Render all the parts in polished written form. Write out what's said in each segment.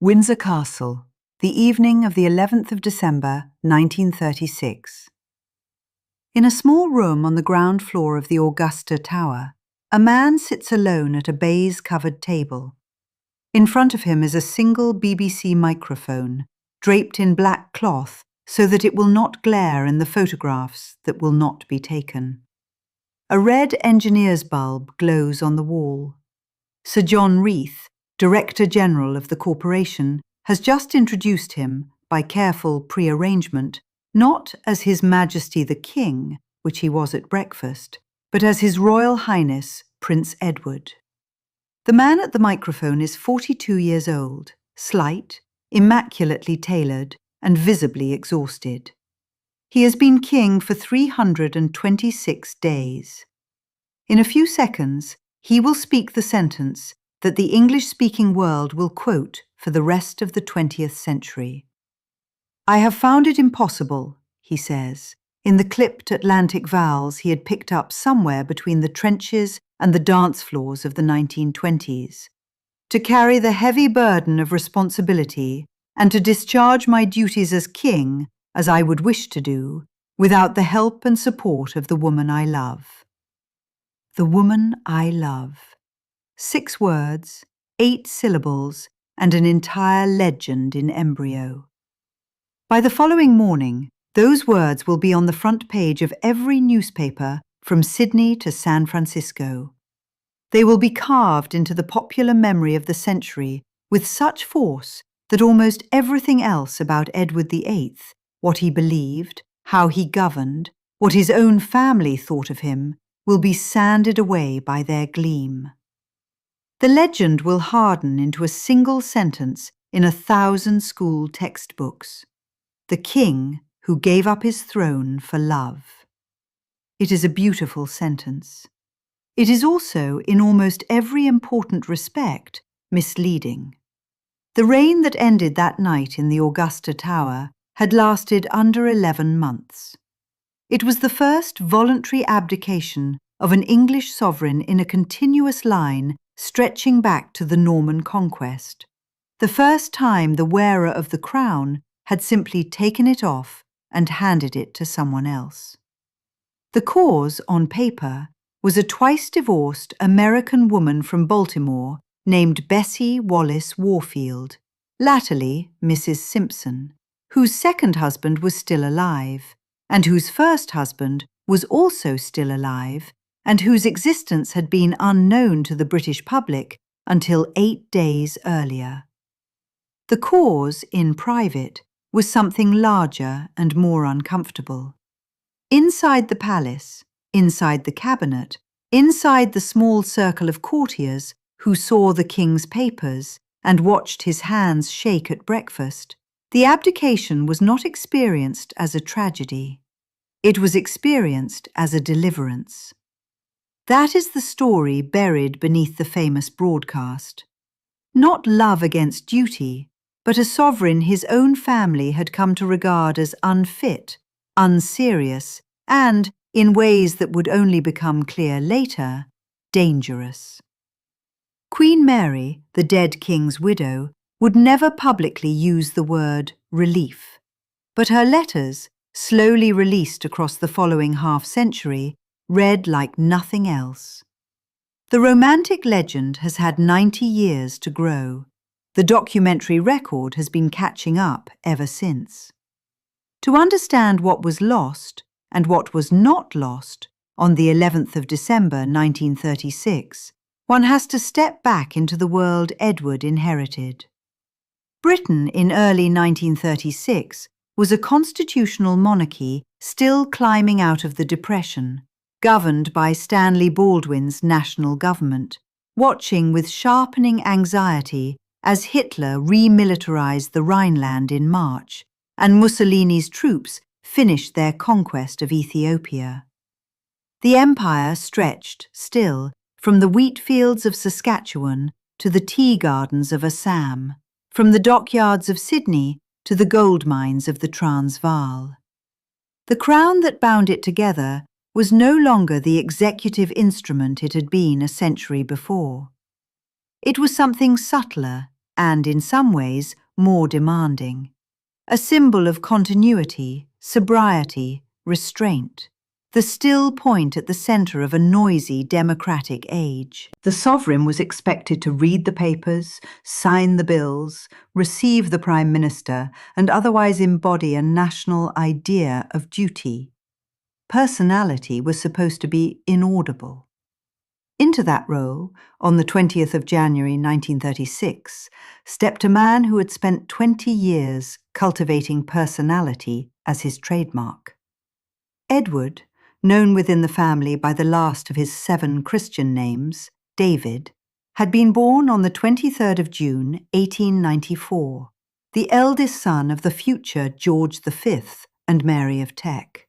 Windsor Castle, the evening of the 11th of December, 1936. In a small room on the ground floor of the Augusta Tower, a man sits alone at a baize-covered table. In front of him is a single BBC microphone, draped in black cloth so that it will not glare in the photographs that will not be taken. A red engineer's bulb glows on the wall. Sir John Reith, Director General of the corporation, has just introduced him, by careful pre-arrangement, not as His Majesty the King, which he was at breakfast, but as His Royal Highness Prince Edward. The man at the microphone is 42 years old, slight, immaculately tailored, and visibly exhausted. He has been king for 326 days. In a few seconds, he will speak the sentence that the English-speaking world will quote for the rest of the 20th century. "I have found it impossible," he says, in the clipped Atlantic vowels he had picked up somewhere between the trenches and the dance floors of the 1920s, "to carry the heavy burden of responsibility and to discharge my duties as king, as I would wish to do, without the help and support of the woman I love." The woman I love. 6 words, 8 syllables, and an entire legend in embryo. By the following morning, those words will be on the front page of every newspaper from Sydney to San Francisco. They will be carved into the popular memory of the century with such force that almost everything else about Edward VIII, what he believed, how he governed, what his own family thought of him, will be sanded away by their gleam. The legend will harden into a single sentence in 1,000 school textbooks: the king who gave up his throne for love. It is a beautiful sentence. It is also, in almost every important respect, misleading. The reign that ended that night in the Augusta Tower had lasted under 11 months. It was the first voluntary abdication of an English sovereign in a continuous line stretching back to the Norman conquest, the first time the wearer of the crown had simply taken it off and handed it to someone else. The cause, on paper, was a twice-divorced American woman from Baltimore named Bessie Wallis Warfield, latterly Mrs. Simpson, whose second husband was still alive, and whose first husband was also still alive, and whose existence had been unknown to the British public until 8 days earlier. The cause, in private, was something larger and more uncomfortable. Inside the palace, inside the cabinet, inside the small circle of courtiers who saw the king's papers and watched his hands shake at breakfast, the abdication was not experienced as a tragedy. It was experienced as a deliverance. That is the story buried beneath the famous broadcast. Not love against duty, but a sovereign his own family had come to regard as unfit, unserious, and, in ways that would only become clear later, dangerous. Queen Mary, the dead king's widow, would never publicly use the word relief, but her letters, slowly released across the following half-century, read like nothing else. The romantic legend has had 90 years to grow. The documentary record has been catching up ever since. To understand what was lost and what was not lost on the 11th of December 1936, one has to step back into the world Edward inherited. Britain in early 1936 was a constitutional monarchy still climbing out of the Depression, governed by Stanley Baldwin's national government, watching with sharpening anxiety as Hitler remilitarized the Rhineland in March and Mussolini's troops finished their conquest of Ethiopia. The empire stretched, still, from the wheat fields of Saskatchewan to the tea gardens of Assam, from the dockyards of Sydney to the gold mines of the Transvaal. The crown that bound it together was no longer the executive instrument it had been a century before. It was something subtler and in some ways more demanding. A symbol of continuity, sobriety, restraint. The still point at the centre of a noisy democratic age. The sovereign was expected to read the papers, sign the bills, receive the prime minister, and otherwise embody a national idea of duty. Personality was supposed to be inaudible. Into that role, on the 20th of January 1936, stepped a man who had spent 20 years cultivating personality as his trademark. Edward, known within the family by the last of his 7 Christian names, David, had been born on the 23rd of June, 1894, the eldest son of the future George V and Mary of Teck.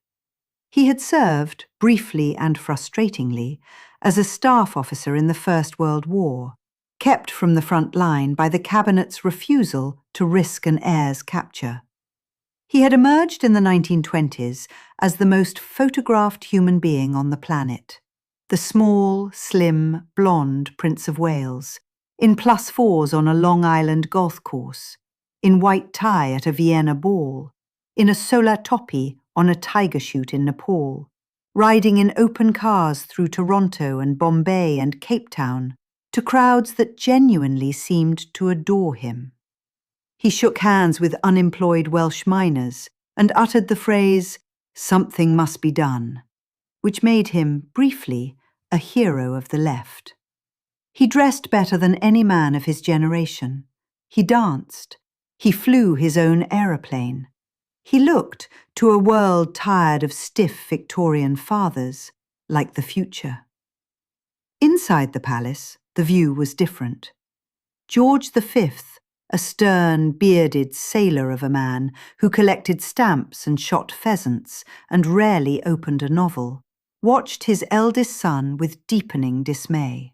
He had served, briefly and frustratingly, as a staff officer in the First World War, kept from the front line by the Cabinet's refusal to risk an heir's capture. He had emerged in the 1920s as the most photographed human being on the planet, the small, slim, blonde Prince of Wales, in +4s on a Long Island golf course, in white tie at a Vienna ball, in a sola toppi on a tiger shoot in Nepal, riding in open cars through Toronto and Bombay and Cape Town to crowds that genuinely seemed to adore him. He shook hands with unemployed Welsh miners and uttered the phrase, "Something must be done," which made him, briefly, a hero of the left. He dressed better than any man of his generation. He danced. He flew his own aeroplane. He looked to a world tired of stiff Victorian fathers, like the future. Inside the palace, the view was different. George V, a stern, bearded sailor of a man who collected stamps and shot pheasants and rarely opened a novel, watched his eldest son with deepening dismay.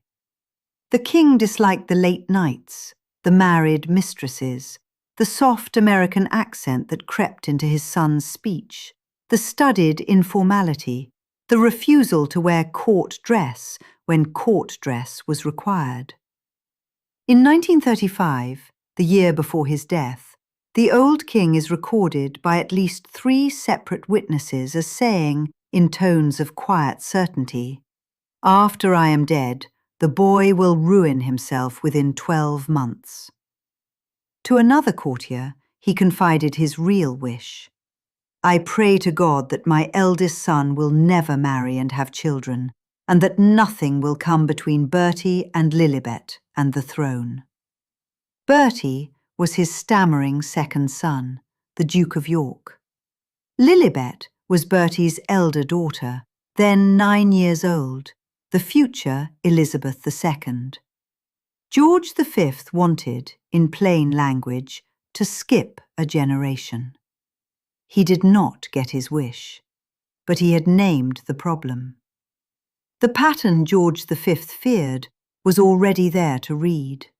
The king disliked the late nights, the married mistresses, the soft American accent that crept into his son's speech, the studied informality, the refusal to wear court dress when court dress was required. In 1935, the year before his death, the old king is recorded by at least 3 separate witnesses as saying, in tones of quiet certainty, "After I am dead, the boy will ruin himself within 12 months. To another courtier, he confided his real wish. "I pray to God that my eldest son will never marry and have children, and that nothing will come between Bertie and Lilibet and the throne." Bertie was his stammering second son, the Duke of York. Lilibet was Bertie's elder daughter, then 9 years old, the future Elizabeth II. George V wanted, in plain language, to skip a generation. He did not get his wish, but he had named the problem. The pattern George V feared was already there to read.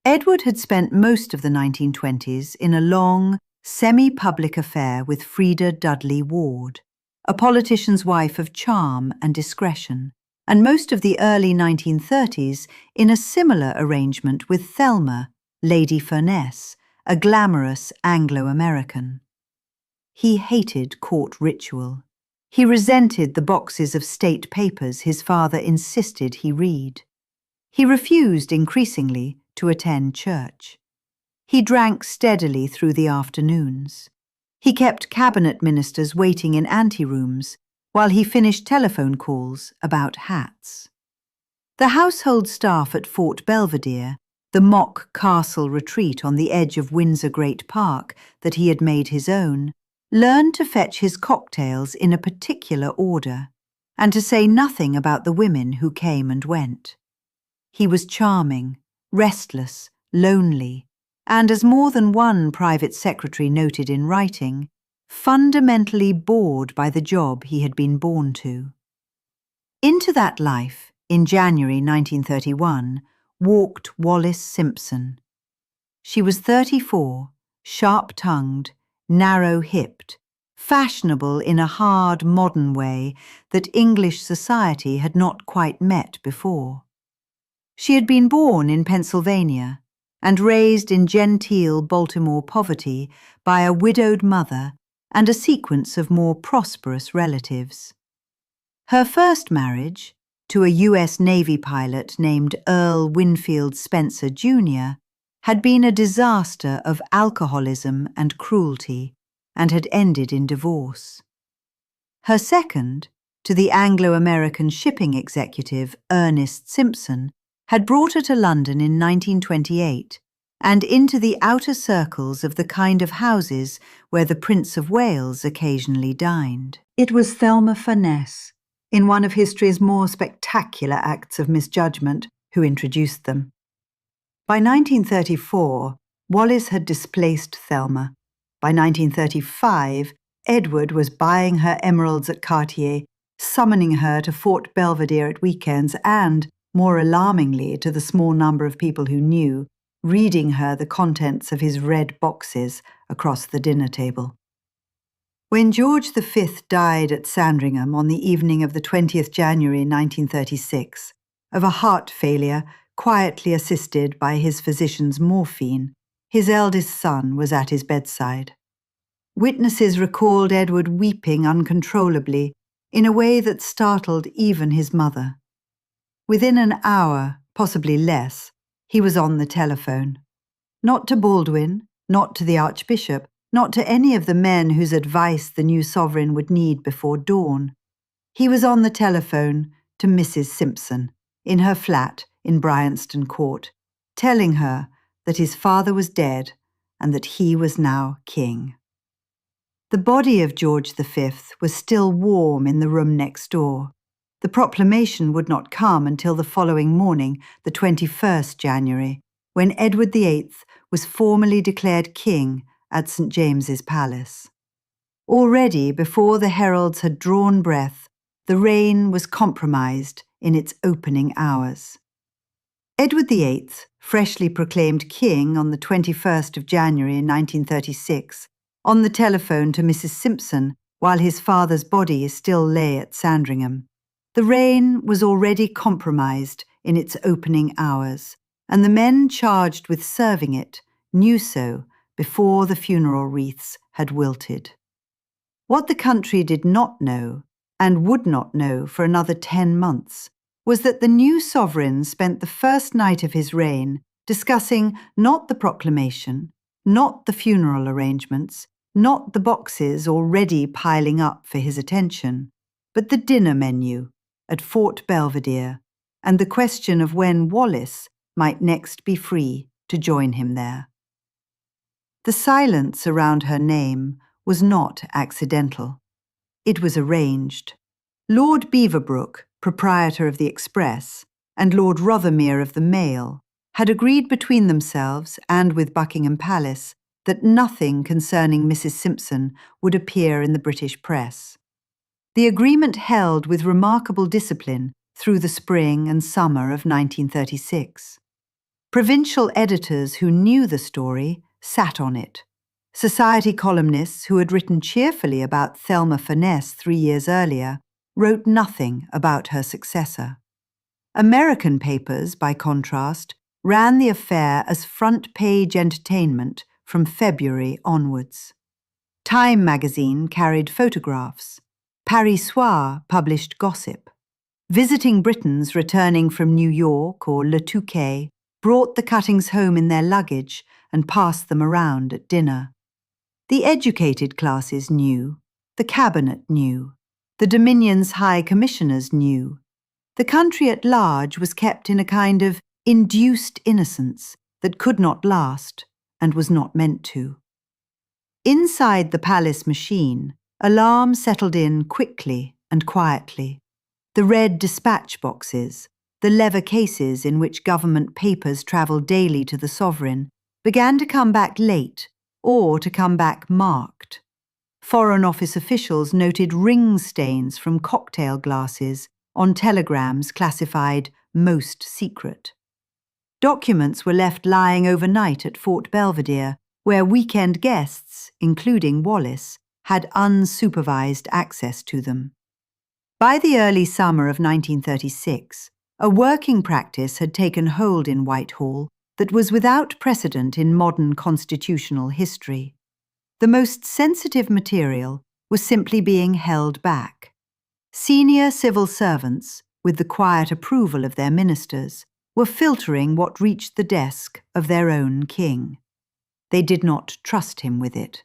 Edward had spent most of the 1920s in a long, semi-public affair with Frieda Dudley Ward, a politician's wife of charm and discretion, and most of the early 1930s in a similar arrangement with Thelma, Lady Furness, a glamorous Anglo-American. He hated court ritual. He resented the boxes of state papers his father insisted he read. He refused increasingly to attend church. He drank steadily through the afternoons. He kept cabinet ministers waiting in anterooms while he finished telephone calls about hats. The household staff at Fort Belvedere, the mock castle retreat on the edge of Windsor Great Park that he had made his own, learned to fetch his cocktails in a particular order, and to say nothing about the women who came and went. He was charming, restless, lonely, and, as more than one private secretary noted in writing, fundamentally bored by the job he had been born to. Into that life, in January 1931, walked Wallis Simpson. She was 34, sharp-tongued, narrow-hipped, fashionable in a hard, modern way that English society had not quite met before. She had been born in Pennsylvania, and raised in genteel Baltimore poverty by a widowed mother and a sequence of more prosperous relatives. Her first marriage, to a U.S. Navy pilot named Earl Winfield Spencer, Jr., had been a disaster of alcoholism and cruelty and had ended in divorce. Her second, to the Anglo-American shipping executive Ernest Simpson, had brought her to London in 1928 and into the outer circles of the kind of houses where the Prince of Wales occasionally dined. It was Thelma Furness, in one of history's more spectacular acts of misjudgment, who introduced them. By 1934, Wallis had displaced Thelma. By 1935, Edward was buying her emeralds at Cartier, summoning her to Fort Belvedere at weekends and, more alarmingly to the small number of people who knew, reading her the contents of his red boxes across the dinner table. When George V died at Sandringham on the evening of the 20th January 1936, of a heart failure quietly assisted by his physician's morphine, his eldest son was at his bedside. Witnesses recalled Edward weeping uncontrollably in a way that startled even his mother. Within an hour, possibly less, he was on the telephone. Not to Baldwin, not to the Archbishop, not to any of the men whose advice the new sovereign would need before dawn. He was on the telephone to Mrs. Simpson, in her flat in Bryanston Court, telling her that his father was dead and that he was now king. The body of George V was still warm in the room next door. The proclamation would not come until the following morning, the 21st January, when Edward VIII was formally declared king at St. James's Palace. Already, before the heralds had drawn breath, the reign was compromised in its opening hours. Edward VIII, freshly proclaimed king on the 21st of January 1936, on the telephone to Mrs. Simpson while his father's body still lay at Sandringham. The reign was already compromised in its opening hours, and the men charged with serving it knew so before the funeral wreaths had wilted. What the country did not know, and would not know for another 10 months, was that the new sovereign spent the first night of his reign discussing not the proclamation, not the funeral arrangements, not the boxes already piling up for his attention, but the dinner menu at Fort Belvedere and the question of when Wallis might next be free to join him there. The silence around her name was not accidental. It was arranged. Lord Beaverbrook, proprietor of the Express, and Lord Rothermere of the Mail had agreed between themselves and with Buckingham Palace that nothing concerning Mrs. Simpson would appear in the British press. The agreement held with remarkable discipline through the spring and summer of 1936. Provincial editors who knew the story sat on it. Society columnists who had written cheerfully about Thelma Furness 3 years earlier wrote nothing about her successor. American papers, by contrast, ran the affair as front-page entertainment from February onwards. Time magazine carried photographs. Paris Soir published gossip. Visiting Britons returning from New York or Le Touquet brought the cuttings home in their luggage and passed them around at dinner. The educated classes knew. The cabinet knew. The Dominion's high commissioners knew. The country at large was kept in a kind of induced innocence that could not last and was not meant to. Inside the palace machine, alarm settled in quickly and quietly. The red dispatch boxes, the leather cases in which government papers travelled daily to the sovereign, began to come back late or to come back marked. Foreign Office officials noted ring stains from cocktail glasses on telegrams classified most secret. Documents were left lying overnight at Fort Belvedere, where weekend guests, including Wallis, had unsupervised access to them. By the early summer of 1936, a working practice had taken hold in Whitehall that was without precedent in modern constitutional history. The most sensitive material was simply being held back. Senior civil servants, with the quiet approval of their ministers, were filtering what reached the desk of their own king. They did not trust him with it.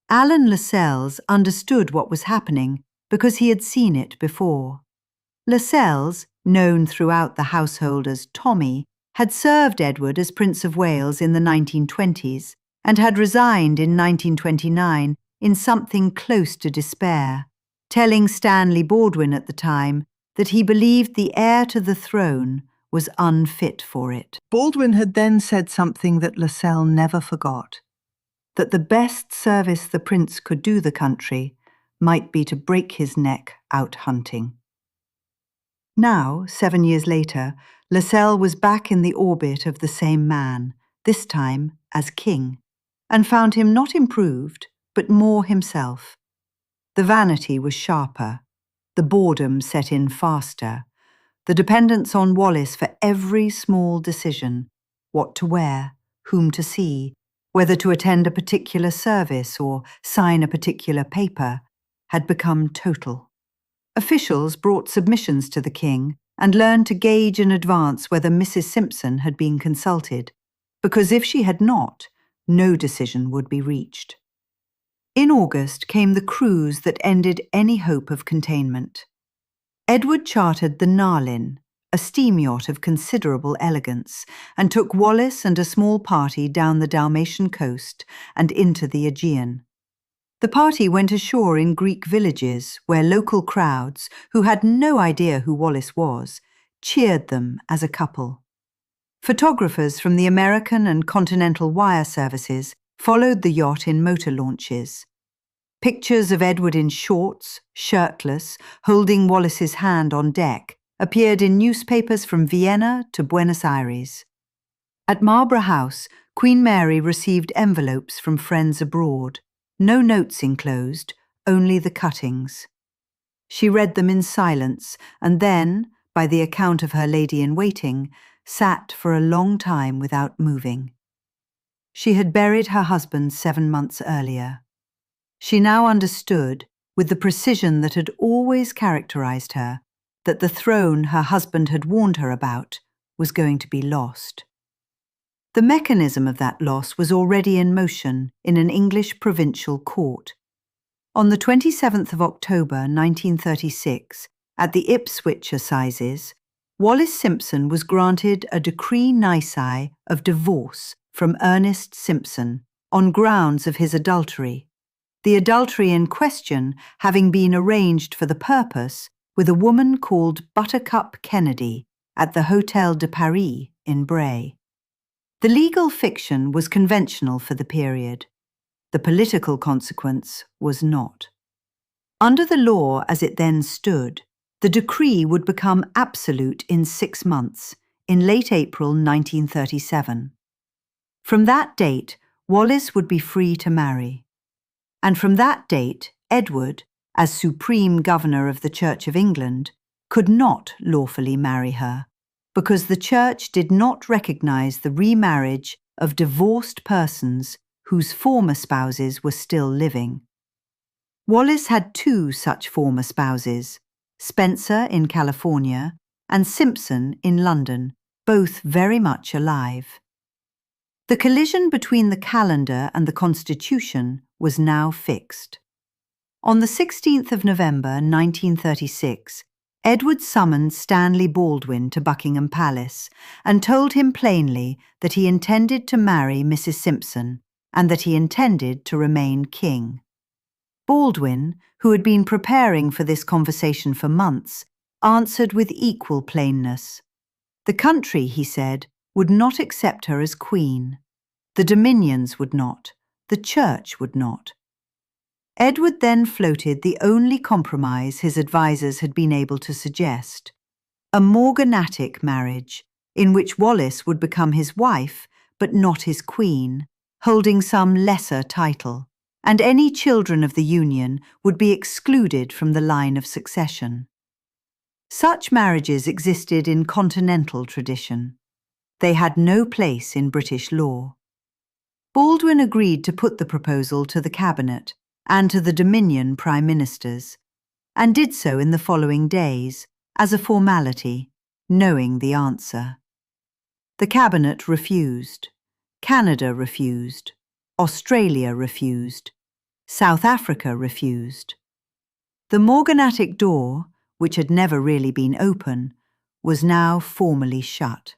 Alan Lascelles understood what was happening because he had seen it before. Lascelles, known throughout the household as Tommy, had served Edward as Prince of Wales in the 1920s and had resigned in 1929 in something close to despair, telling Stanley Baldwin at the time that he believed the heir to the throne was unfit for it. Baldwin had then said something that Lascelles never forgot, that the best service the prince could do the country might be to break his neck out hunting. Now, 7 years later, Lascelles was back in the orbit of the same man, this time as king, and found him not improved, but more himself. The vanity was sharper, the boredom set in faster, the dependence on Wallis for every small decision, what to wear, whom to see, whether to attend a particular service or sign a particular paper, had become total. Officials brought submissions to the king and learned to gauge in advance whether Mrs. Simpson had been consulted, because if she had not, no decision would be reached. In August came the cruise that ended any hope of containment. Edward chartered the Narlin, a steam yacht of considerable elegance, and took Wallis and a small party down the Dalmatian coast and into the Aegean. The party went ashore in Greek villages where local crowds, who had no idea who Wallis was, cheered them as a couple. Photographers from the American and Continental wire services followed the yacht in motor launches. Pictures of Edward in shorts, shirtless, holding Wallis's hand on deck, appeared in newspapers from Vienna to Buenos Aires. At Marlborough House, Queen Mary received envelopes from friends abroad. No notes enclosed, only the cuttings. She read them in silence and then, by the account of her lady-in-waiting, sat for a long time without moving. She had buried her husband 7 months earlier. She now understood, with the precision that had always characterized her, that the throne her husband had warned her about was going to be lost. The mechanism of that loss was already in motion in an English provincial court. On the 27th of October 1936, at the Ipswich Assizes, Wallis Simpson was granted a decree nisi of divorce from Ernest Simpson on grounds of his adultery, the adultery in question having been arranged for the purpose with a woman called Buttercup Kennedy at the Hôtel de Paris in Bray. The legal fiction was conventional for the period. The political consequence was not. Under the law as it then stood, the decree would become absolute in 6 months, in late April 1937. From that date, Wallis would be free to marry. And from that date, Edward, as Supreme Governor of the Church of England, could not lawfully marry her, because the Church did not recognize the remarriage of divorced persons whose former spouses were still living. Wallis had 2 such former spouses, Spencer in California and Simpson in London, both very much alive. The collision between the calendar and the Constitution was now fixed. On the 16th of November 1936, Edward summoned Stanley Baldwin to Buckingham Palace and told him plainly that he intended to marry Mrs. Simpson and that he intended to remain king. Baldwin, who had been preparing for this conversation for months, answered with equal plainness. The country, he said, would not accept her as queen. The dominions would not. The Church would not. Edward then floated the only compromise his advisers had been able to suggest, a morganatic marriage, in which Wallis would become his wife, but not his queen, holding some lesser title, and any children of the union would be excluded from the line of succession. Such marriages existed in continental tradition. They had no place in British law. Baldwin agreed to put the proposal to the cabinet and to the Dominion prime ministers, and did so in the following days as a formality, knowing the answer. The cabinet refused. Canada refused. Australia refused. South Africa refused. The morganatic door, which had never really been open, was now formally shut.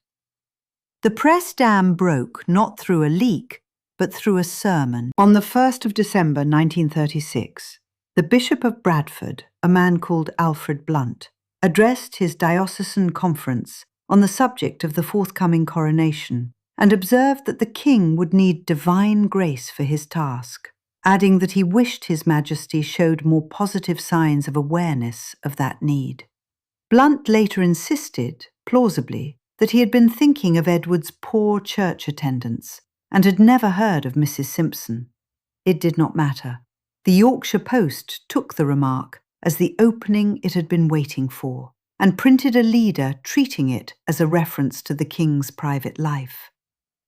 The press dam broke not through a leak, but through a sermon. On the 1st of December 1936, the Bishop of Bradford, a man called Alfred Blunt, addressed his diocesan conference on the subject of the forthcoming coronation and observed that the king would need divine grace for his task, adding that he wished His Majesty showed more positive signs of awareness of that need. Blunt later insisted, plausibly, that he had been thinking of Edward's poor church attendance and had never heard of Mrs. Simpson. It did not matter. The Yorkshire Post took the remark as the opening it had been waiting for and printed a leader treating it as a reference to the king's private life.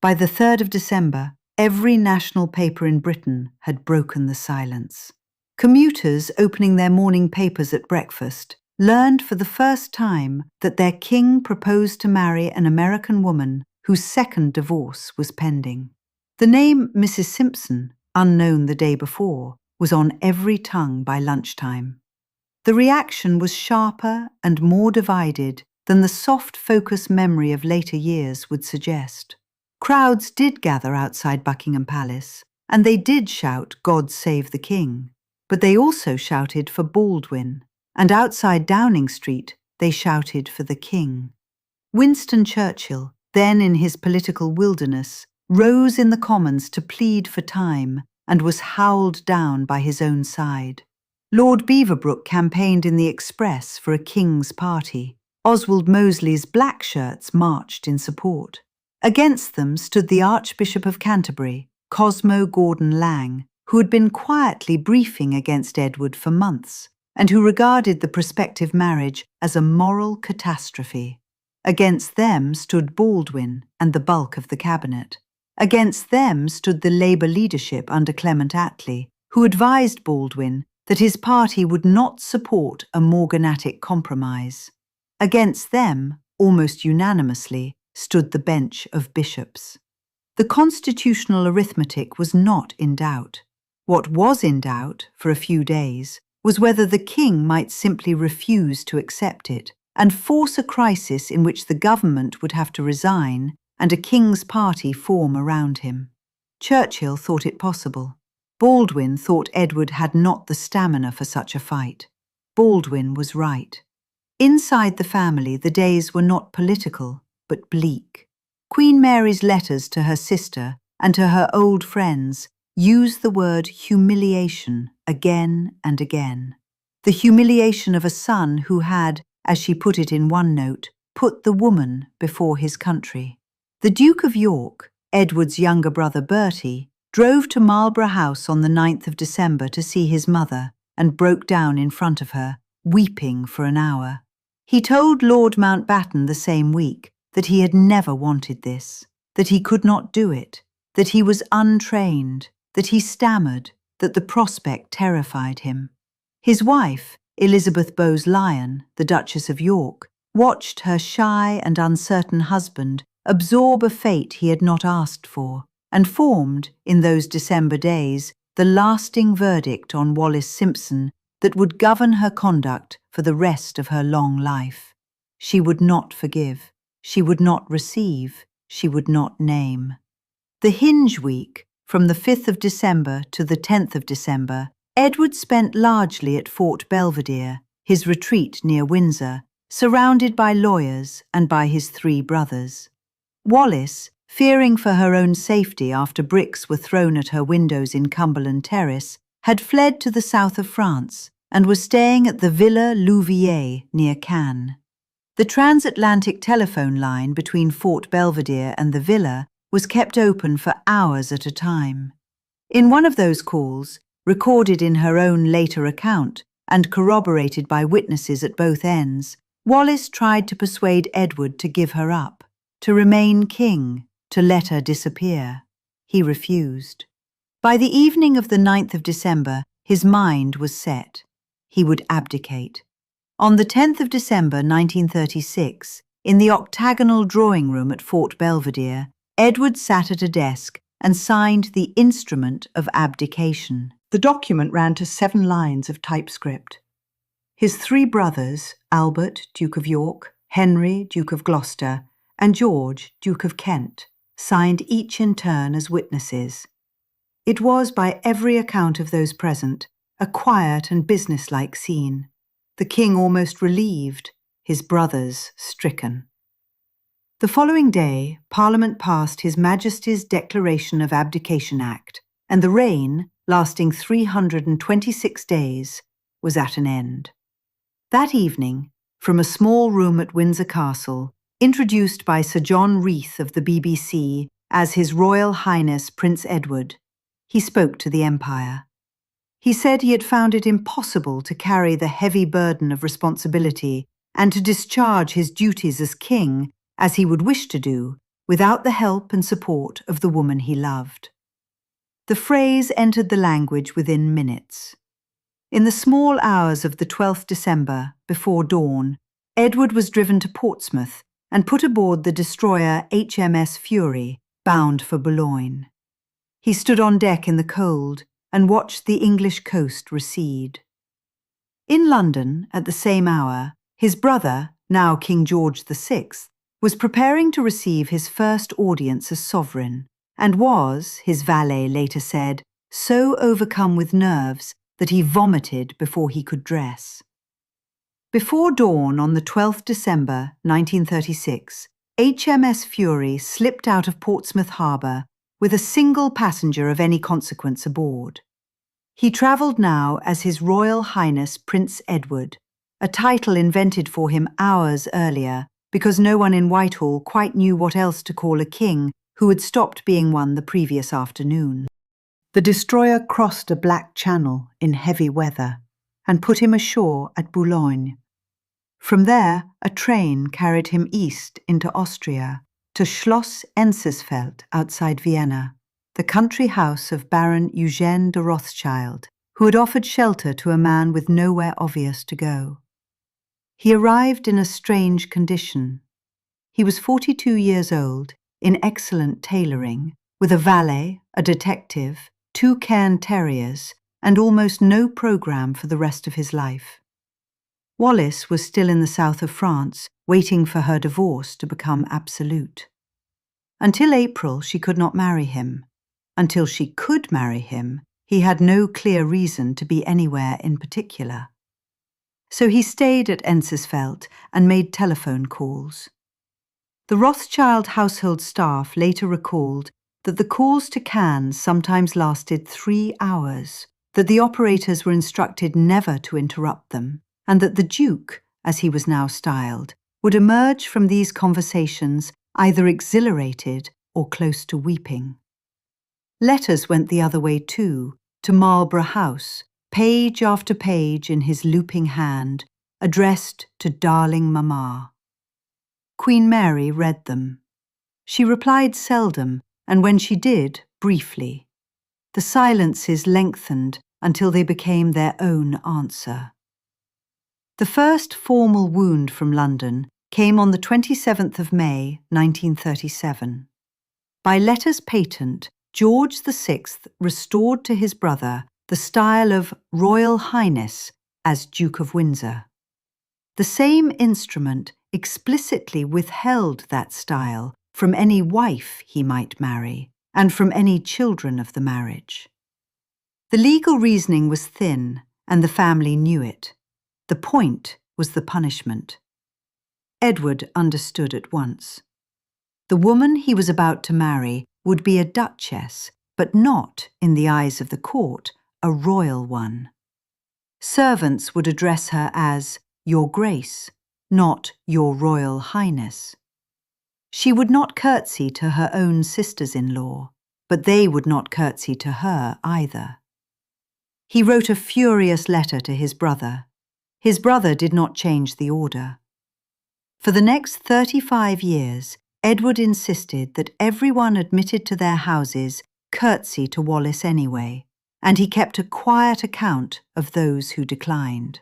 By the 3rd of December, every national paper in Britain had broken the silence. Commuters opening their morning papers at breakfast learned for the first time that their king proposed to marry an American woman whose second divorce was pending. The name Mrs. Simpson, unknown the day before, was on every tongue by lunchtime. The reaction was sharper and more divided than the soft focus memory of later years would suggest. Crowds did gather outside Buckingham Palace, and they did shout, "God save the King," but they also shouted for Baldwin, and outside Downing Street they shouted for the King. Winston Churchill, then in his political wilderness, rose in the Commons to plead for time and was howled down by his own side. Lord Beaverbrook campaigned in the Express for a King's party. Oswald Mosley's black shirts marched in support. Against them stood the Archbishop of Canterbury, Cosmo Gordon Lang, who had been quietly briefing against Edward for months, and who regarded the prospective marriage as a moral catastrophe. Against them stood Baldwin and the bulk of the cabinet. Against them stood the Labour leadership under Clement Attlee, who advised Baldwin that his party would not support a morganatic compromise. Against them, almost unanimously, stood the bench of bishops. The constitutional arithmetic was not in doubt. What was in doubt, for a few days, was whether the king might simply refuse to accept it and force a crisis in which the government would have to resign and a king's party form around him. Churchill thought it possible. Baldwin thought Edward had not the stamina for such a fight. Baldwin was right. Inside the family, the days were not political, but bleak. Queen Mary's letters to her sister and to her old friends use the word humiliation again and again. The humiliation of a son who had, as she put it in one note, put the woman before his country. The Duke of York, Edward's younger brother Bertie, drove to Marlborough House on the 9th of December to see his mother and broke down in front of her, weeping for an hour. He told Lord Mountbatten the same week that he had never wanted this, that he could not do it, that he was untrained, that he stammered, that the prospect terrified him. His wife, Elizabeth Bowes-Lyon, the Duchess of York, watched her shy and uncertain husband absorb a fate he had not asked for, and formed, in those December days, the lasting verdict on Wallis Simpson that would govern her conduct for the rest of her long life. She would not forgive, she would not receive, she would not name. The Hinge week, from the 5th of December to the 10th of December, Edward spent largely at Fort Belvedere, his retreat near Windsor, surrounded by lawyers and by his 3 brothers. Wallis, fearing for her own safety after bricks were thrown at her windows in Cumberland Terrace, had fled to the south of France and was staying at the Villa Louviers near Cannes. The transatlantic telephone line between Fort Belvedere and the villa was kept open for hours at a time. In one of those calls, recorded in her own later account and corroborated by witnesses at both ends, Wallis tried to persuade Edward to give her up, to remain king, to let her disappear. He refused. By the evening of the 9th of December, his mind was set. He would abdicate. On the 10th of December 1936, in the octagonal drawing room at Fort Belvedere, Edward sat at a desk and signed the instrument of abdication. The document ran to 7 lines of typescript. His 3 brothers, Albert, Duke of York, Henry, Duke of Gloucester, and George, Duke of Kent, signed each in turn as witnesses. It was, by every account of those present, a quiet and businesslike scene. The king almost relieved, his brothers stricken. The following day, Parliament passed His Majesty's Declaration of Abdication Act, and the reign, lasting 326 days, was at an end. That evening, from a small room at Windsor Castle, introduced by Sir John Reith of the BBC as His Royal Highness Prince Edward, he spoke to the Empire. He said he had found it impossible to carry the heavy burden of responsibility and to discharge his duties as king, as he would wish to do, without the help and support of the woman he loved. The phrase entered the language within minutes. In the small hours of the 12th December, before dawn, Edward was driven to Portsmouth and put aboard the destroyer HMS Fury, bound for Boulogne. He stood on deck in the cold and watched the English coast recede. In London, at the same hour, his brother, now King George VI, was preparing to receive his first audience as sovereign, and was, his valet later said, so overcome with nerves that he vomited before he could dress. Before dawn on the 12th December 1936, HMS Fury slipped out of Portsmouth Harbour with a single passenger of any consequence aboard. He travelled now as His Royal Highness Prince Edward, a title invented for him hours earlier because no one in Whitehall quite knew what else to call a king who had stopped being one the previous afternoon. The destroyer crossed a black channel in heavy weather and put him ashore at Boulogne. From there, a train carried him east into Austria to Schloss Enzersfeld outside Vienna, the country house of Baron Eugène de Rothschild, who had offered shelter to a man with nowhere obvious to go. He arrived in a strange condition. He was 42 years old, in excellent tailoring, with a valet, a detective, 2 cairn terriers, and almost no programme for the rest of his life. Wallis was still in the south of France, waiting for her divorce to become absolute. Until April, she could not marry him. Until she could marry him, he had no clear reason to be anywhere in particular. So he stayed at Enzersfeld and made telephone calls. The Rothschild household staff later recalled that the calls to Cannes sometimes lasted 3 hours, that the operators were instructed never to interrupt them, and that the Duke, as he was now styled, would emerge from these conversations either exhilarated or close to weeping. Letters went the other way too, to Marlborough House, page after page in his looping hand, addressed to darling Mamma. Queen Mary read them. She replied seldom, and when she did, briefly. The silences lengthened until they became their own answer. The first formal wound from London came on the 27th of May, 1937. By letters patent, George VI restored to his brother the style of Royal Highness as Duke of Windsor. The same instrument explicitly withheld that style from any wife he might marry and from any children of the marriage. The legal reasoning was thin, and the family knew it. The point was the punishment. Edward understood at once. The woman he was about to marry would be a duchess, but not, in the eyes of the court, a royal one. Servants would address her as Your Grace, not Your Royal Highness. She would not curtsy to her own sisters-in-law, but they would not curtsy to her either. He wrote a furious letter to his brother. His brother did not change the order. For the next 35 years, Edward insisted that everyone admitted to their houses curtsy to Wallis anyway, and he kept a quiet account of those who declined.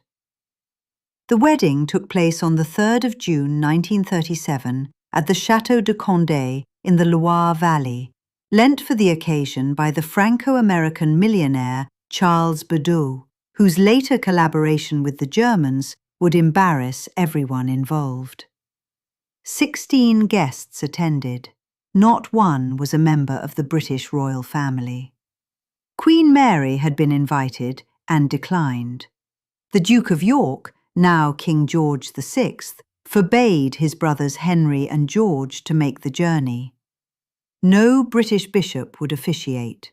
The wedding took place on the 3rd of June 1937 at the Château de Condé in the Loire Valley, lent for the occasion by the Franco-American millionaire Charles Bedeau, whose later collaboration with the Germans would embarrass everyone involved. 16 guests attended. Not one was a member of the British royal family. Queen Mary had been invited and declined. The Duke of York, now King George VI, forbade his brothers Henry and George to make the journey. No British bishop would officiate.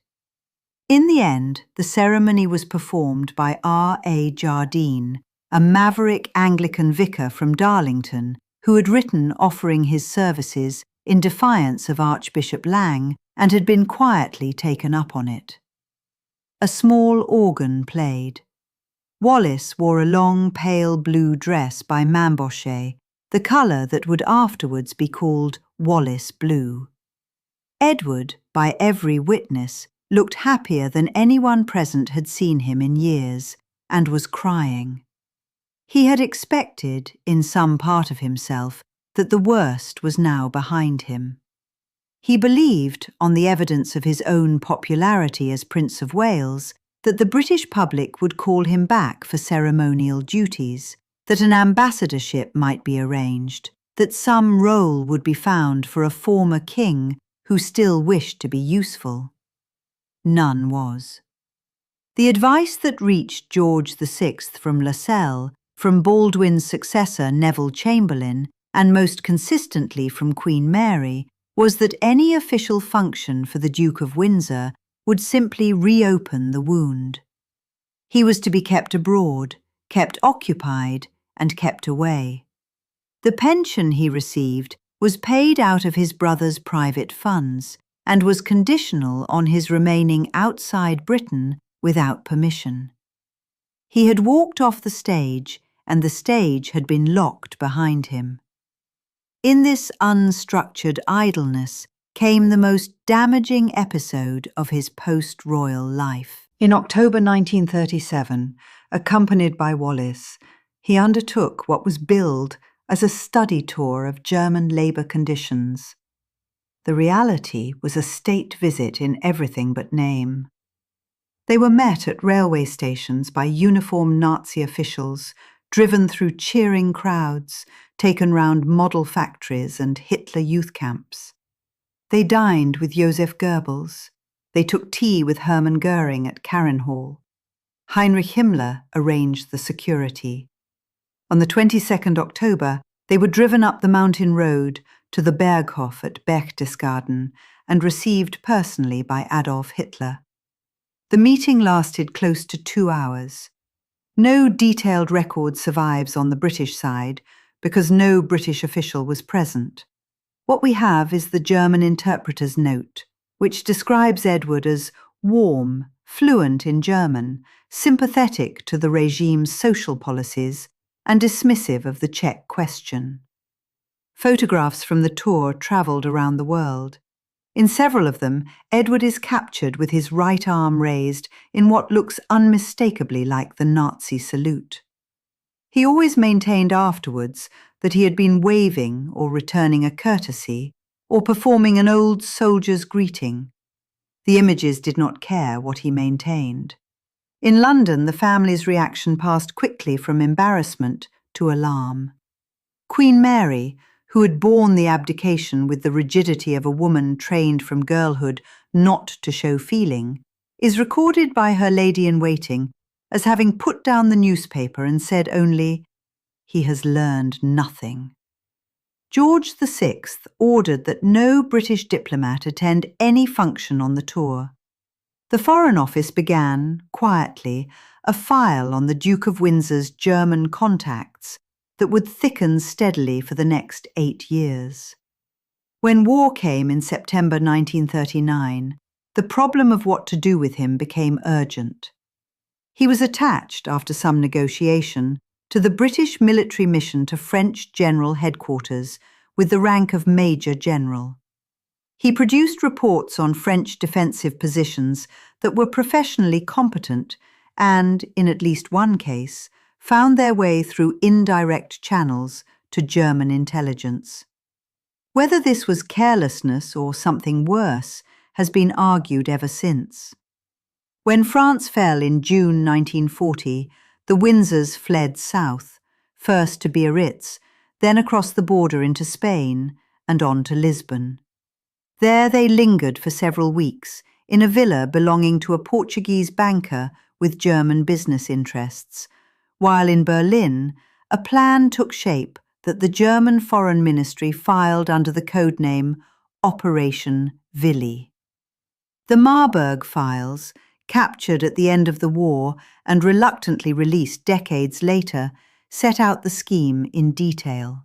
In the end, the ceremony was performed by R.A. Jardine, a maverick Anglican vicar from Darlington, who had written offering his services in defiance of Archbishop Lang and had been quietly taken up on it. A small organ played. Wallis wore a long pale blue dress by Mambochet, the colour that would afterwards be called Wallis blue. Edward, by every witness, looked happier than anyone present had seen him in years, and was crying. He had expected, in some part of himself, that the worst was now behind him. He believed, on the evidence of his own popularity as Prince of Wales, that the British public would call him back for ceremonial duties, that an ambassadorship might be arranged, that some role would be found for a former king who still wished to be useful. None was. The advice that reached George VI from Lascelles, from Baldwin's successor Neville Chamberlain, and most consistently from Queen Mary, was that any official function for the Duke of Windsor would simply reopen the wound. He was to be kept abroad, kept occupied, and kept away. The pension he received was paid out of his brother's private funds and was conditional on his remaining outside Britain without permission. He had walked off the stage, and the stage had been locked behind him. In this unstructured idleness came the most damaging episode of his post-royal life. In October 1937, accompanied by Wallis, he undertook what was billed as a study tour of German labour conditions. The reality was a state visit in everything but name. They were met at railway stations by uniformed Nazi officials, driven through cheering crowds, taken round model factories and Hitler youth camps. They dined with Joseph Goebbels. They took tea with Hermann Goering at Karrenhall. Heinrich Himmler arranged the security. On the 22nd October, they were driven up the mountain road to the Berghof at Berchtesgaden and received personally by Adolf Hitler. The meeting lasted close to 2 hours. No detailed record survives on the British side because no British official was present. What we have is the German interpreter's note, which describes Edward as warm, fluent in German, sympathetic to the regime's social policies, and dismissive of the Czech question. Photographs from the tour travelled around the world. In several of them, Edward is captured with his right arm raised in what looks unmistakably like the Nazi salute. He always maintained afterwards that he had been waving or returning a courtesy or performing an old soldier's greeting. The images did not care what he maintained. In London, the family's reaction passed quickly from embarrassment to alarm. Queen Mary, who had borne the abdication with the rigidity of a woman trained from girlhood not to show feeling, is recorded by her lady-in-waiting as having put down the newspaper and said only, "He has learned nothing." George VI ordered that no British diplomat attend any function on the tour. The Foreign Office began, quietly, a file on the Duke of Windsor's German contacts that would thicken steadily for the next 8 years. When war came in September 1939, the problem of what to do with him became urgent. He was attached, after some negotiation, to the British military mission to French General Headquarters, with the rank of Major General. He produced reports on French defensive positions that were professionally competent and, in at least one case, found their way through indirect channels to German intelligence. Whether this was carelessness or something worse has been argued ever since. When France fell in June 1940, the Windsors fled south, first to Biarritz, then across the border into Spain and on to Lisbon. There they lingered for several weeks in a villa belonging to a Portuguese banker with German business interests, while in Berlin a plan took shape that the German Foreign Ministry filed under the codename Operation Willi. The Marburg files, captured at the end of the war and reluctantly released decades later, set out the scheme in detail.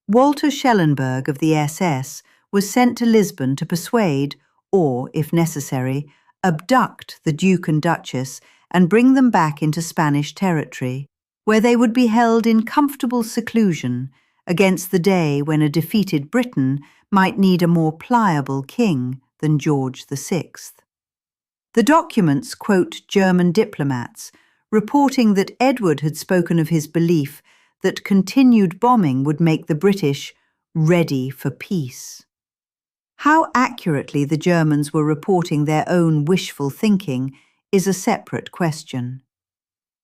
Walter Schellenberg of the SS was sent to Lisbon to persuade, or, if necessary, abduct the Duke and Duchess and bring them back into Spanish territory, where they would be held in comfortable seclusion against the day when a defeated Britain might need a more pliable king than George VI. The documents quote German diplomats, reporting that Edward had spoken of his belief that continued bombing would make the British ready for peace. How accurately the Germans were reporting their own wishful thinking is a separate question.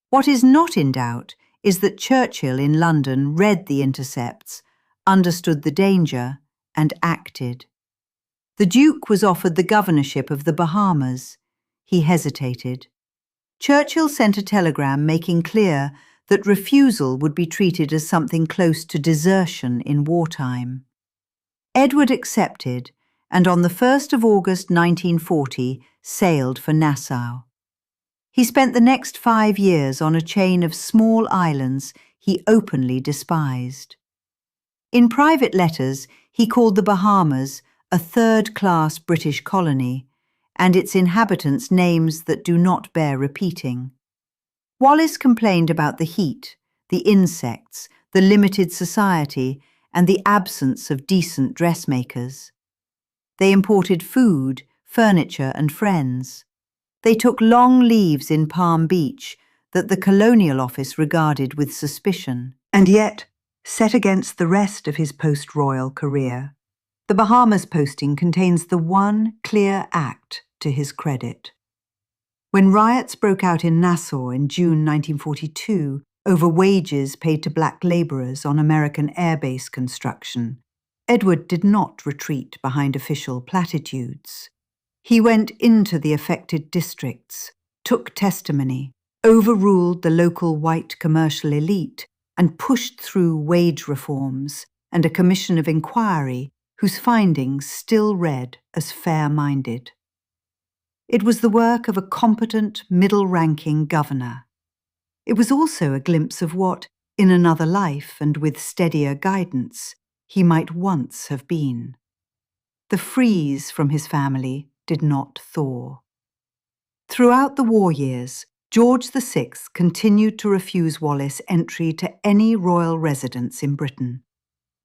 What is not in doubt is that Churchill in London read the intercepts, understood the danger, and acted. The Duke was offered the governorship of the Bahamas. He hesitated. Churchill sent a telegram making clear that refusal would be treated as something close to desertion in wartime. Edward accepted, and on the 1st of August 1940 sailed for Nassau. He spent the next 5 years on a chain of small islands he openly despised. In private letters, he called the Bahamas a third-class British colony, and its inhabitants names that do not bear repeating. Wallis complained about the heat, the insects, the limited society, and the absence of decent dressmakers. They imported food, furniture, and friends. They took long leaves in Palm Beach that the Colonial Office regarded with suspicion. And yet, set against the rest of his post-royal career, the Bahamas posting contains the one clear act to his credit. When riots broke out in Nassau in June 1942 over wages paid to black labourers on American airbase construction, Edward did not retreat behind official platitudes. He went into the affected districts, took testimony, overruled the local white commercial elite, and pushed through wage reforms and a commission of inquiry whose findings still read as fair-minded. It was the work of a competent, middle-ranking governor. It was also a glimpse of what, in another life and with steadier guidance, he might once have been. The freeze from his family did not thaw. Throughout the war years, George VI continued to refuse Wallis entry to any royal residence in Britain.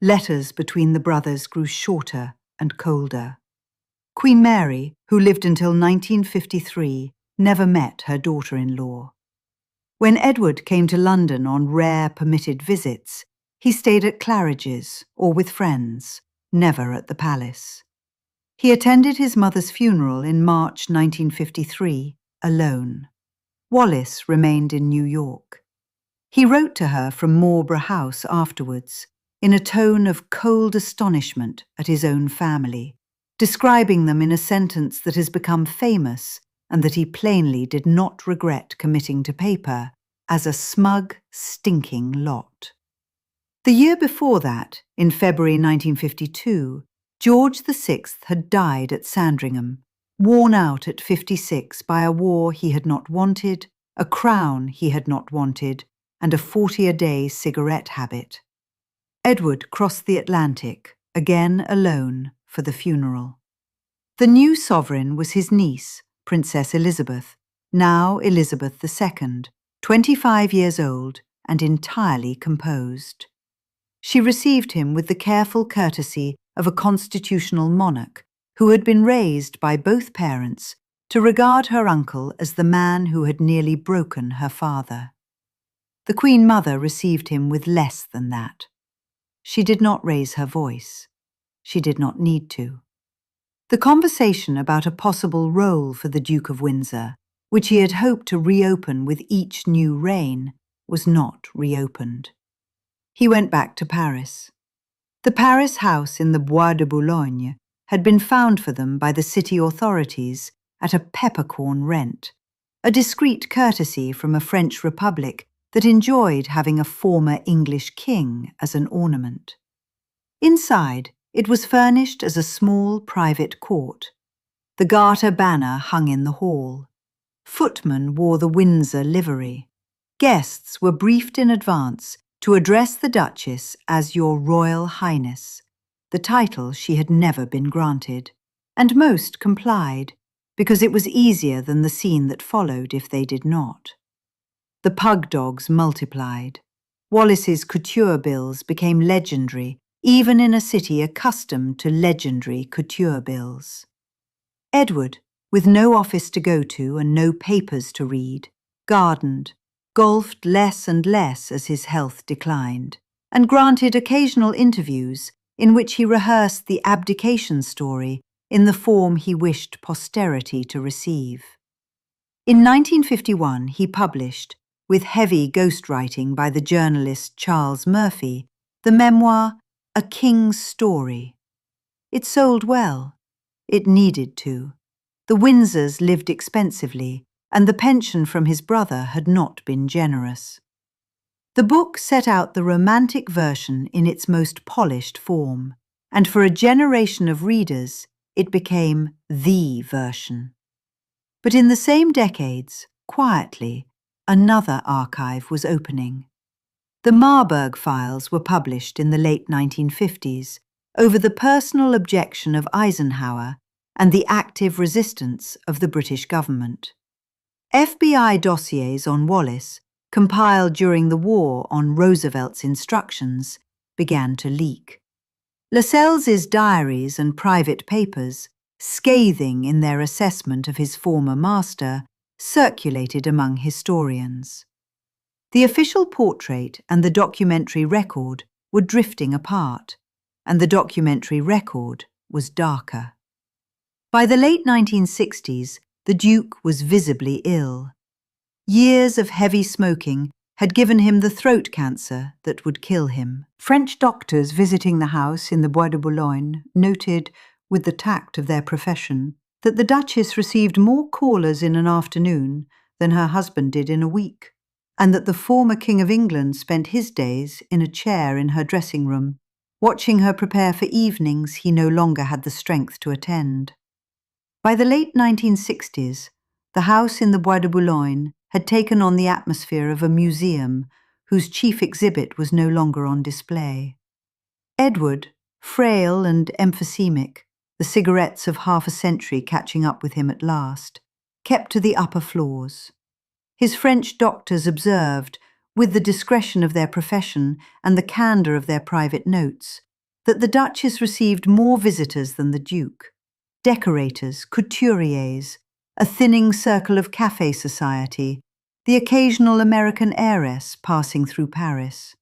Letters between the brothers grew shorter and colder. Queen Mary, who lived until 1953, never met her daughter-in-law. When Edward came to London on rare permitted visits, he stayed at Claridge's or with friends, never at the palace. He attended his mother's funeral in March 1953, alone. Wallis remained in New York. He wrote to her from Marlborough House afterwards, in a tone of cold astonishment at his own family, describing them in a sentence that has become famous and that he plainly did not regret committing to paper, as a smug, stinking lot. The year before that, in February 1952, George VI had died at Sandringham, worn out at 56 by a war he had not wanted, a crown he had not wanted, and a 40-a-day cigarette habit. Edward crossed the Atlantic, again alone, for the funeral. The new sovereign was his niece, Princess Elizabeth, now Elizabeth II, 25 years old and entirely composed. She received him with the careful courtesy of a constitutional monarch who had been raised by both parents to regard her uncle as the man who had nearly broken her father. The Queen Mother received him with less than that. She did not raise her voice. She did not need to. The conversation about a possible role for the Duke of Windsor, which he had hoped to reopen with each new reign, was not reopened. He went back to Paris. The Paris house in the Bois de Boulogne had been found for them by the city authorities at a peppercorn rent, a discreet courtesy from a French republic that enjoyed having a former English king as an ornament. Inside, it was furnished as a small private court. The Garter banner hung in the hall. Footmen wore the Windsor livery. Guests were briefed in advance to address the Duchess as Your Royal Highness, the title she had never been granted, and most complied, because it was easier than the scene that followed if they did not. The pug dogs multiplied. Wallis's couture bills became legendary, even in a city accustomed to legendary couture bills. Edward, with no office to go to and no papers to read, gardened, golfed less and less as his health declined, and granted occasional interviews in which he rehearsed the abdication story in the form he wished posterity to receive. In 1951 he published, with heavy ghostwriting by the journalist Charles Murphy, the memoir A King's Story. It sold well. It needed to. The Windsors lived expensively, and the pension from his brother had not been generous. The book set out the romantic version in its most polished form, and for a generation of readers, it became the version. But in the same decades, quietly, another archive was opening. The Marburg files were published in the late 1950s over the personal objection of Eisenhower and the active resistance of the British government. FBI dossiers on Wallis, compiled during the war on Roosevelt's instructions, began to leak. Lascelles's diaries and private papers, scathing in their assessment of his former master, circulated among historians. The official portrait and the documentary record were drifting apart, and the documentary record was darker. By the late 1960s, the Duke was visibly ill. Years of heavy smoking had given him the throat cancer that would kill him. French doctors visiting the house in the Bois de Boulogne noted, with the tact of their profession, that the Duchess received more callers in an afternoon than her husband did in a week, and that the former King of England spent his days in a chair in her dressing room, watching her prepare for evenings he no longer had the strength to attend. By the late 1960s, the house in the Bois de Boulogne had taken on the atmosphere of a museum whose chief exhibit was no longer on display. Edward, frail and emphysemic, the cigarettes of half a century catching up with him at last, kept to the upper floors. His French doctors observed, with the discretion of their profession and the candour of their private notes, that the Duchess received more visitors than the Duke. Decorators, couturiers, a thinning circle of café society, the occasional American heiress passing through Paris.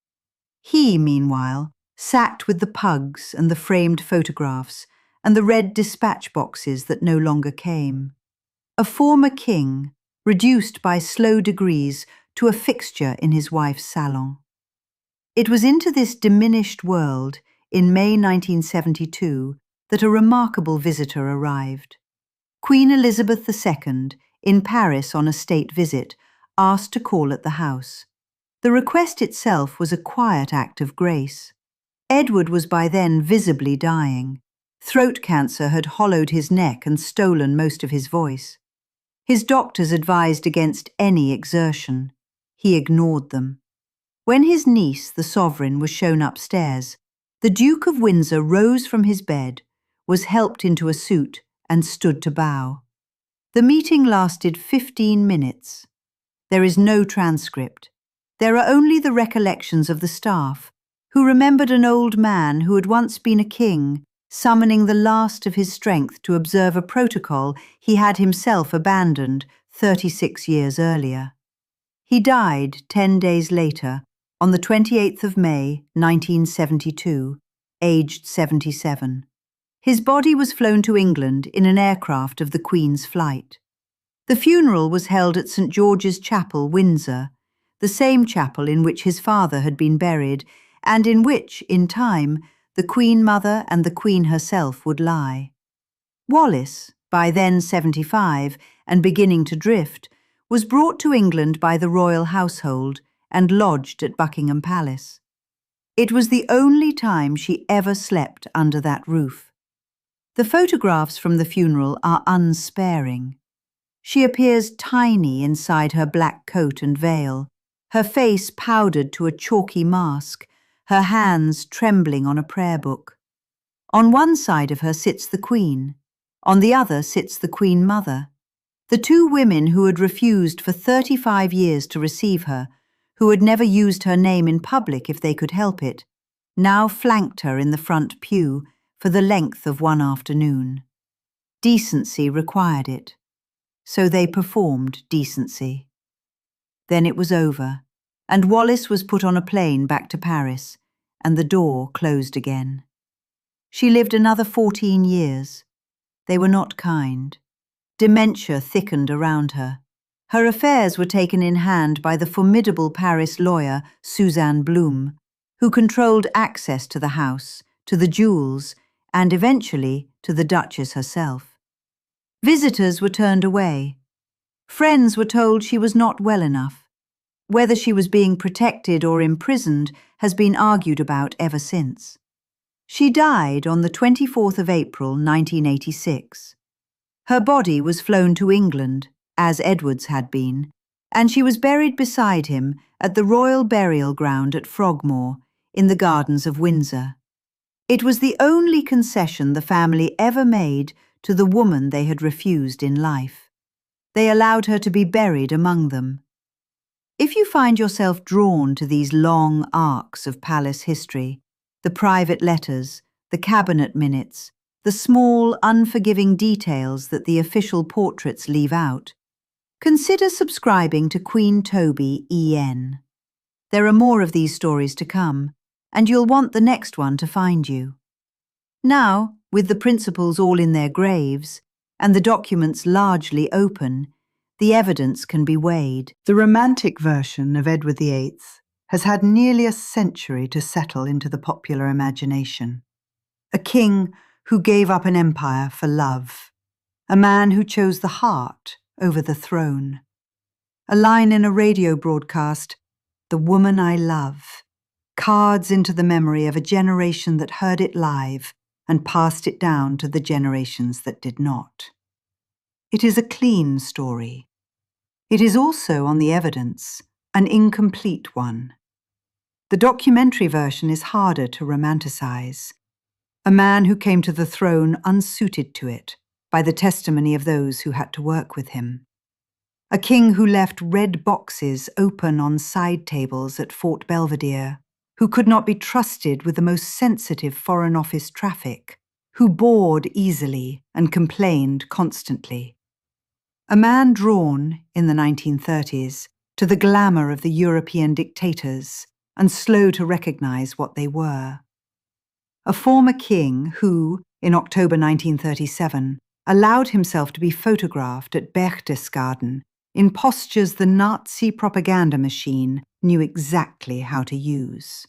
He, meanwhile, sat with the pugs and the framed photographs and the red dispatch boxes that no longer came. A former king, reduced by slow degrees to a fixture in his wife's salon. It was into this diminished world, in May 1972, that a remarkable visitor arrived. Queen Elizabeth II, in Paris on a state visit, asked to call at the house. The request itself was a quiet act of grace. Edward was by then visibly dying. Throat cancer had hollowed his neck and stolen most of his voice. His doctors advised against any exertion. He ignored them. When his niece, the sovereign, was shown upstairs, the Duke of Windsor rose from his bed, was helped into a suit, and stood to bow. The meeting lasted 15 minutes. There is no transcript. There are only the recollections of the staff, who remembered an old man who had once been a king, summoning the last of his strength to observe a protocol he had himself abandoned 36 years earlier. He died 10 days later, on the 28th of May, 1972, aged 77. His body was flown to England in an aircraft of the Queen's flight. The funeral was held at St. George's Chapel, Windsor, the same chapel in which his father had been buried, and in which, in time, the Queen Mother and the Queen herself would lie. Wallis, by then 75 and beginning to drift, was brought to England by the royal household and lodged at Buckingham Palace. It was the only time she ever slept under that roof. The photographs from the funeral are unsparing. She appears tiny inside her black coat and veil, her face powdered to a chalky mask, her hands trembling on a prayer book. On one side of her sits the Queen, on the other sits the Queen Mother, the two women who had refused for 35 years to receive her, who had never used her name in public if they could help it, now flanked her in the front pew for the length of one afternoon. Decency required it, so they performed decency. Then it was over, and Wallis was put on a plane back to Paris, and the door closed again. She lived another 14 years. They were not kind. Dementia thickened around her. Her affairs were taken in hand by the formidable Paris lawyer Suzanne Blum, who controlled access to the house, to the jewels, and eventually to the Duchess herself. Visitors were turned away. Friends were told she was not well enough. Whether she was being protected or imprisoned has been argued about ever since. She died on the 24th of April, 1986. Her body was flown to England, as Edward's had been, and she was buried beside him at the Royal Burial Ground at Frogmore, in the gardens of Windsor. It was the only concession the family ever made to the woman they had refused in life. They allowed her to be buried among them. If you find yourself drawn to these long arcs of palace history, the private letters, the cabinet minutes, the small, unforgiving details that the official portraits leave out, consider subscribing to Queen Toby EN. There are more of these stories to come, and you'll want the next one to find you. Now, with the principals all in their graves, and the documents largely open, the evidence can be weighed. The romantic version of Edward VIII has had nearly a century to settle into the popular imagination. A king who gave up an empire for love. A man who chose the heart over the throne. A line in a radio broadcast, "The woman I love," cards into the memory of a generation that heard it live and passed it down to the generations that did not. It is a clean story. It is also, on the evidence, an incomplete one. The documentary version is harder to romanticize. A man who came to the throne unsuited to it by the testimony of those who had to work with him. A king who left red boxes open on side tables at Fort Belvedere, who could not be trusted with the most sensitive Foreign Office traffic, who bored easily and complained constantly. A man drawn, in the 1930s, to the glamour of the European dictators and slow to recognize what they were. A former king who, in October 1937, allowed himself to be photographed at Berchtesgaden in postures the Nazi propaganda machine knew exactly how to use.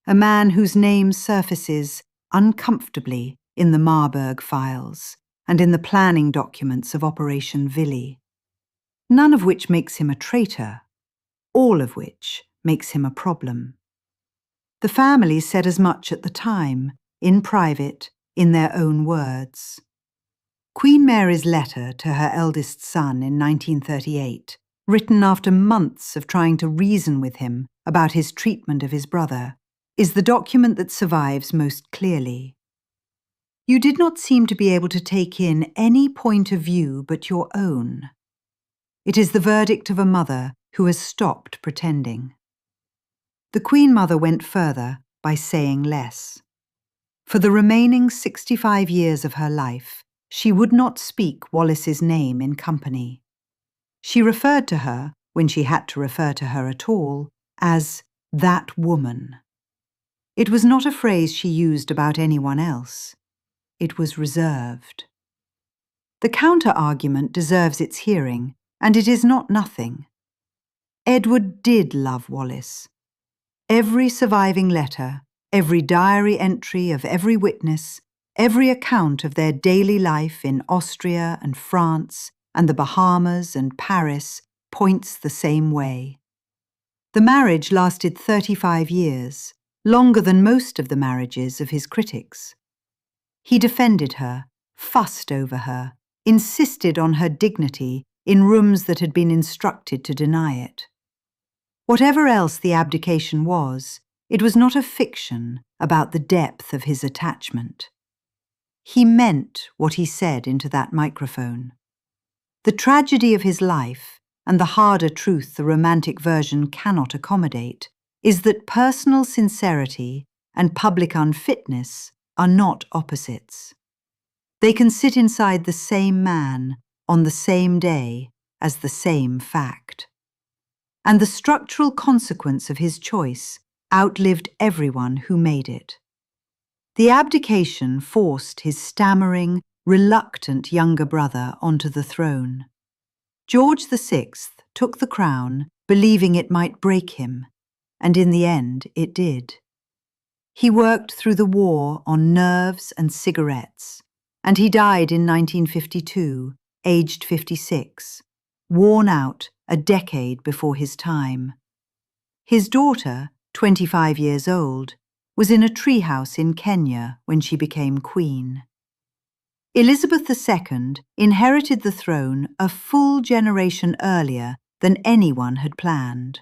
A man whose name surfaces uncomfortably in the Marburg files and in the planning documents of Operation Willy. None of which makes him a traitor, all of which makes him a problem. The family said as much at the time, in private, in their own words. Queen Mary's letter to her eldest son in 1938, written after months of trying to reason with him about his treatment of his brother, is the document that survives most clearly. You did not seem to be able to take in any point of view but your own. It is the verdict of a mother who has stopped pretending. The Queen Mother went further by saying less. For the remaining 65 years of her life, she would not speak Wallis's name in company. She referred to her, when she had to refer to her at all, as that woman. It was not a phrase she used about anyone else. It was reserved. The counter-argument deserves its hearing, and it is not nothing. Edward did love Wallis. Every surviving letter, every diary entry of every witness, every account of their daily life in Austria and France and the Bahamas and Paris points the same way. The marriage lasted 35 years, longer than most of the marriages of his critics. He defended her, fussed over her, insisted on her dignity in rooms that had been instructed to deny it. Whatever else the abdication was, it was not a fiction about the depth of his attachment. He meant what he said into that microphone. The tragedy of his life, and the harder truth the romantic version cannot accommodate, is that personal sincerity and public unfitness are not opposites. They can sit inside the same man on the same day as the same fact. And the structural consequence of his choice outlived everyone who made it. The abdication forced his stammering, reluctant younger brother onto the throne. George VI took the crown, believing it might break him, and in the end it did. He worked through the war on nerves and cigarettes, and he died in 1952, aged 56, worn out a decade before his time. His daughter, 25 years old, was in a treehouse in Kenya when she became queen. Elizabeth II inherited the throne a full generation earlier than anyone had planned,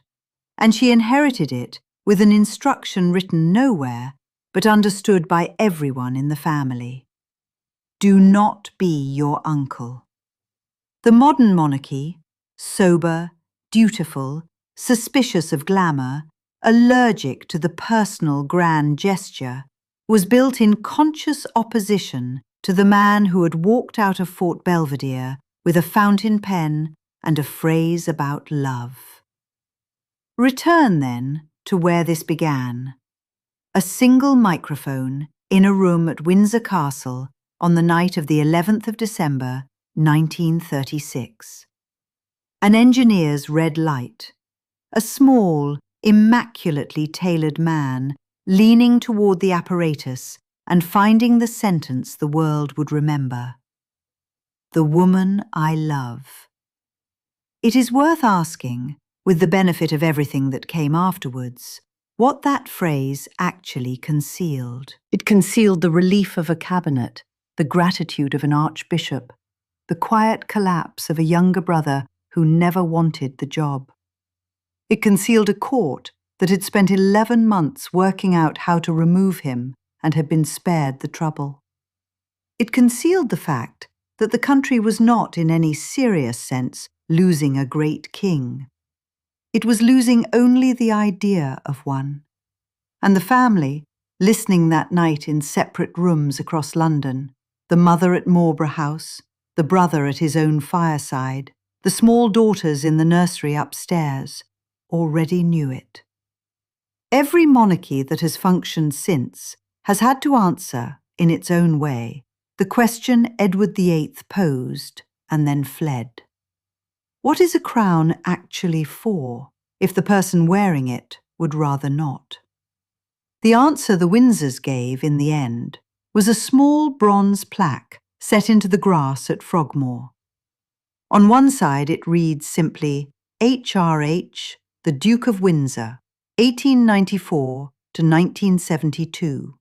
and she inherited it with an instruction written nowhere but understood by everyone in the family. Do not be your uncle. The modern monarchy, sober, dutiful, suspicious of glamour, allergic to the personal grand gesture, was built in conscious opposition to the man who had walked out of Fort Belvedere with a fountain pen and a phrase about love. Return, then, to where this began. A single microphone in a room at Windsor Castle on the night of the 11th of December, 1936. An engineer's red light. A small, immaculately tailored man leaning toward the apparatus and finding the sentence the world would remember. The woman I love. It is worth asking, with the benefit of everything that came afterwards, what that phrase actually concealed. It concealed the relief of a cabinet, the gratitude of an archbishop, the quiet collapse of a younger brother who never wanted the job. It concealed a court that had spent 11 months working out how to remove him and had been spared the trouble. It concealed the fact that the country was not in any serious sense losing a great king. It was losing only the idea of one. And the family, listening that night in separate rooms across London, the mother at Marlborough House, the brother at his own fireside, the small daughters in the nursery upstairs, already knew it. Every monarchy that has functioned since has had to answer, in its own way, the question Edward VIII posed and then fled. What is a crown actually for, if the person wearing it would rather not? The answer the Windsors gave in the end was a small bronze plaque set into the grass at Frogmore. On one side it reads simply, HRH, the Duke of Windsor, 1894 to 1972.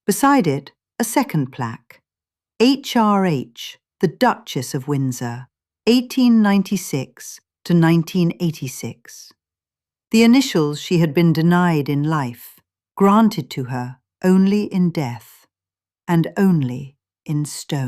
Beside it, a second plaque, HRH, the Duchess of Windsor, 1896 to 1986. The initials she had been denied in life, granted to her only in death, and only in stone.